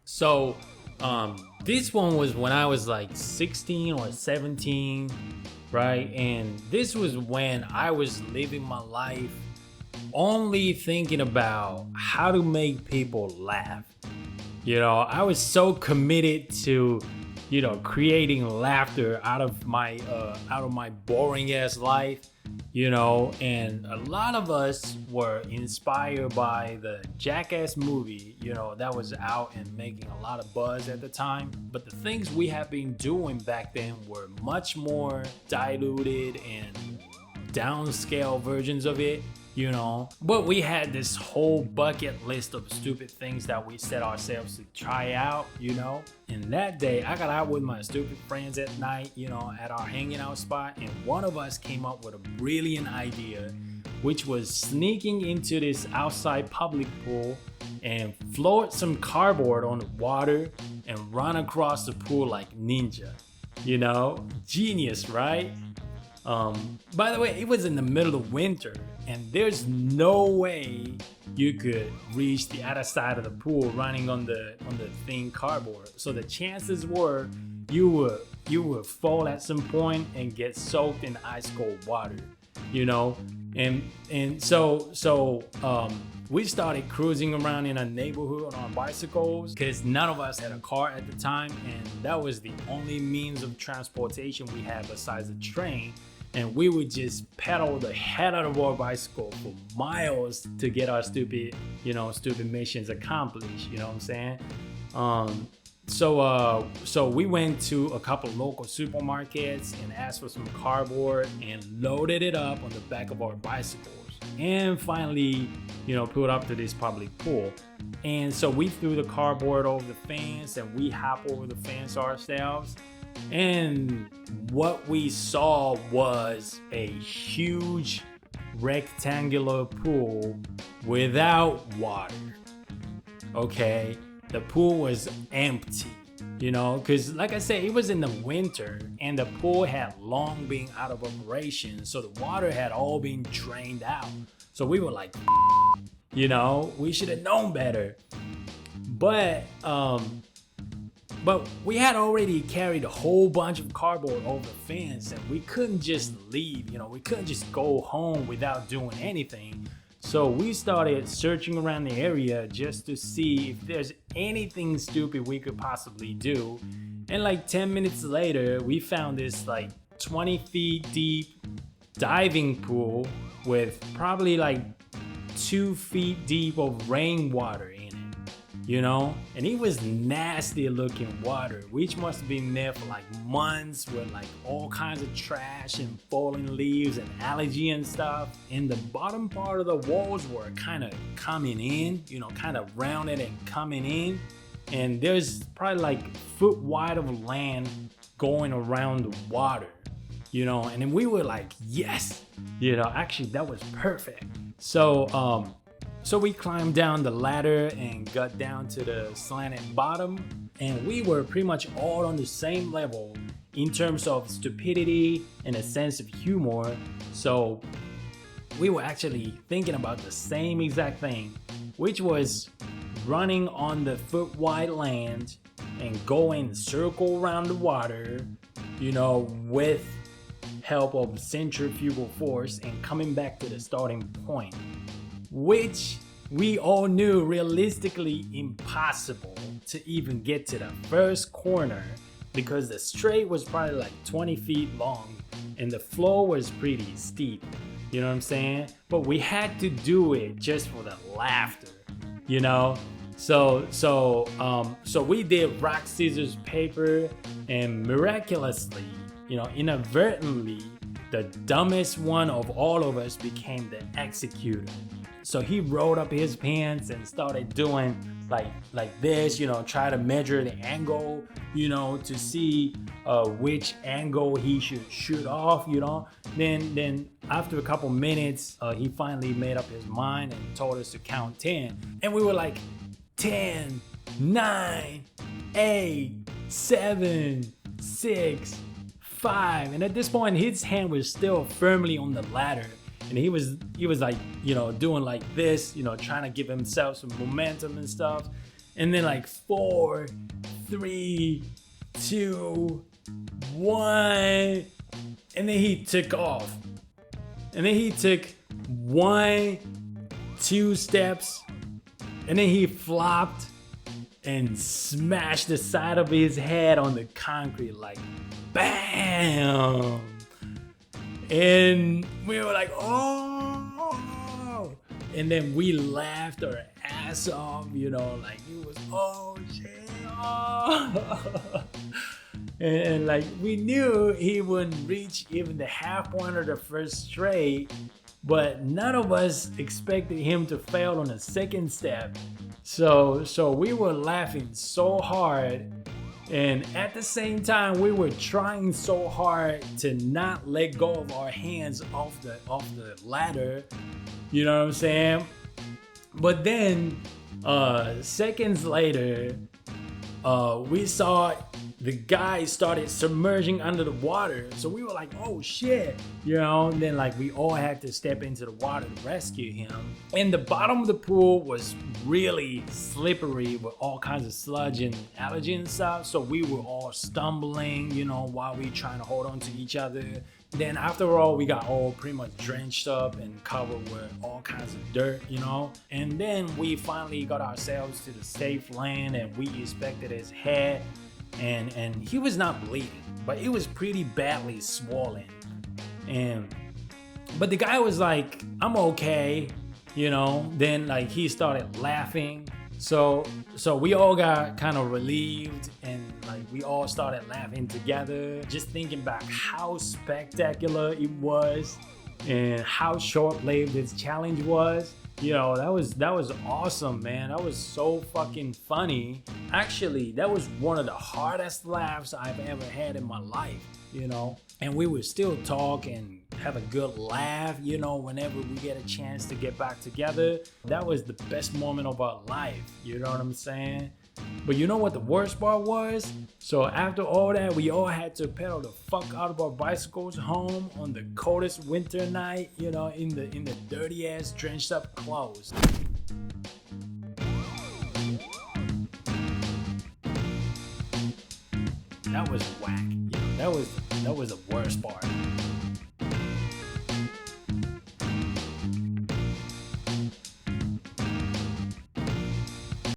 So, this one was when I was like 16 or 17, right? And this was when I was living my life only thinking about how to make people laugh. I was so committed to, creating laughter out of my boring ass life. And a lot of us were inspired by the Jackass movie, that was out and making a lot of buzz at the time. But the things we had been doing back then were much more diluted and downscale versions of it, But we had this whole bucket list of stupid things that we set ourselves to try out, And that day, I got out with my stupid friends at night, at our hanging out spot. And one of us came up with a brilliant idea, which was sneaking into this outside public pool and float some cardboard on the water and run across the pool like ninja. Genius, right? By the way, it was in the middle of winter, and there's no way you could reach the other side of the pool running on the thin cardboard. So the chances were you would fall at some point and get soaked in ice cold water, And so we started cruising around in our neighborhood on our bicycles because none of us had a car at the time, and that was the only means of transportation we had besides the train. And we would just pedal the head out of our bicycle for miles to get our stupid missions accomplished. You know what I'm saying? So we went to a couple local supermarkets and asked for some cardboard and loaded it up on the back of our bicycles. And finally, pulled up to this public pool. And so we threw the cardboard over the fence and we hopped over the fence ourselves. And what we saw was a huge rectangular pool without water. Okay, the pool was empty, because like I said, it was in the winter and the pool had long been out of operation, so the water had all been drained out. So we were like, we should have known better. But we had already carried a whole bunch of cardboard over the fence, and we couldn't just leave, we couldn't just go home without doing anything. So we started searching around the area just to see if there's anything stupid we could possibly do. And like 10 minutes later, we found this like 20 feet deep diving pool with probably like 2 feet deep of rainwater in it. And it was nasty looking water, which must have been there for like months with like all kinds of trash and falling leaves and algae and stuff. And the bottom part of the walls were kind of coming in, kind of rounded and coming in. And there's probably like foot wide of land going around the water, and then we were like, yes, actually that was perfect. So we climbed down the ladder and got down to the slanted bottom, and we were pretty much all on the same level in terms of stupidity and a sense of humor. So we were actually thinking about the same exact thing, which was running on the foot wide land and going circle around the water, with help of centrifugal force and coming back to the starting point, which we all knew realistically impossible to even get to the first corner because the straight was probably like 20 feet long and the floor was pretty steep, you know what I'm saying? But we had to do it just for the laughter, So we did rock, scissors, paper, and miraculously, inadvertently, the dumbest one of all of us became the executor. So he rolled up his pants and started doing like this, try to measure the angle, to see which angle he should shoot off, Then after a couple minutes, he finally made up his mind and told us to count 10. And we were like, 10, 9, 8, 7, 6, 5. And at this point, his hand was still firmly on the ladder. And he was like, doing like this, trying to give himself some momentum and stuff. And then like 4, 3, 2, 1. And then he took off. And then he took 1, 2 steps. And then he flopped and smashed the side of his head on the concrete like BAM! And we were like, oh! And then we laughed our ass off, you know, like it was, oh shit! Oh. And like we knew he wouldn't reach even the half point of the first straight, but none of us expected him to fail on the second step. So we were laughing so hard, and at the same time we were trying so hard to not let go of our hands off the ladder. You know what I'm saying? But then seconds later, we saw the guy started submerging under the water. So we were like, oh shit, you know, and then like we all had to step into the water to rescue him. And the bottom of the pool was really slippery with all kinds of sludge and allergy and stuff. So we were all stumbling, you know, while we trying to hold on to each other. Then after all, we got all pretty much drenched up and covered with all kinds of dirt, you know. And then we finally got ourselves to the safe land, and we inspected his head. And he was not bleeding, but it was pretty badly swollen. But the guy was like, I'm okay, you know. Then like he started laughing. So we all got kind of relieved, and like we all started laughing together, just thinking back how spectacular it was and how short-lived this challenge was. You know, that was awesome, man. That was so fucking funny. Actually, that was one of the hardest laughs I've ever had in my life, you know. And we would still talk and have a good laugh, you know, whenever we get a chance to get back together. That was the best moment of our life, you know what I'm saying? But you know what the worst part was? So after all that, we all had to pedal the fuck out of our bicycles home on the coldest winter night, you know, in the dirty ass drenched up clothes. That was whack. You know, that was the worst part.